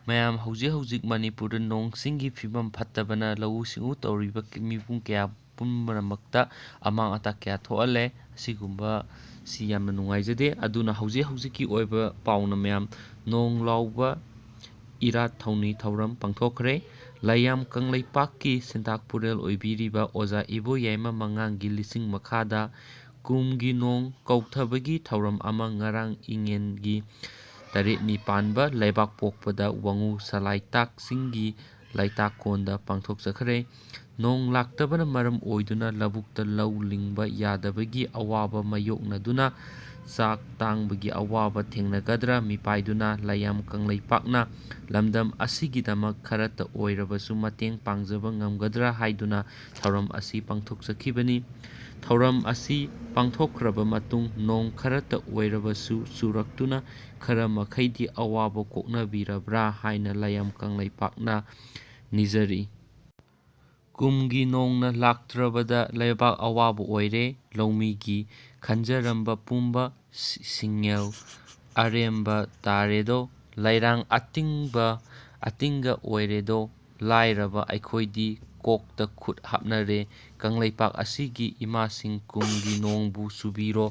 mayam hꯧꯖꯤꯛ Manipur nong singgi phibam phattabana lau singu tauriba mipum kaya pumbaramakta amang ata kaya thoale asigumba si yamna nungaijade aduna hꯧꯖꯤꯛ ki oiba pauna mayam Nong Laoba irat thauni thauram pangthokre layam kangleipakki sentak purel oibiriba oza ibo yaima mangangi lising makhada kumgi nong kauthabagi thauram ama ngarang ingengi tarit nipanba leibak pokpada wangu salaitak singgi laitak konda pangthok sakhare nong laktabana maram oiduna labukta lau lingba yadabagi awaba mayoknaduna sak tangbagi awaba thengnagadra mipaiduna layam kangleipakna lamdam asigidamak kharata oirabasu mateng pangjaba ngamgadra haiduna thauram asi pangthok sakhibani thauram asi pangthokraba matung nong kharata oirabasu suraktuna khara makhaidi awaba koknabirabra haina layam kangleipakna nizari kumgi nongna laktrabada leibak awaba oire laumigi khanjaramba pumba singel aremba taredo lairang atinga oiredo lairaba aikhoidi kokta khut hapnare kangleipak asigi imasing kumgi nongbu chubiro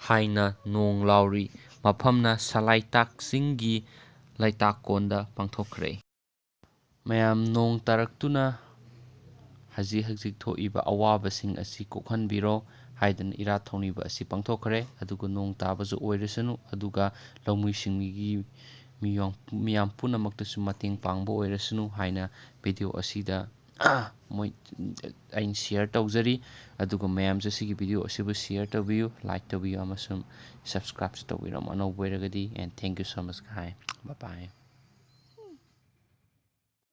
haina Nong Laori mafamna salaitak singgi laitak konda pangthokre mayam nong taraktuna hꯧꯖꯤꯛ thoiba awabasing asi kokhanbiro haidana irat thoniba asi pangthokre aduga nong tabasu oirasanu aduga laumuisinggi miyam punamaktasu mateng pangba oirasanu haina video asida moi ain share tawjari aduga mayamse sigi video asibu share tabiyu like tabiyu amasung subscribe tawiramo anoba oiragadi and thank you so much bye bye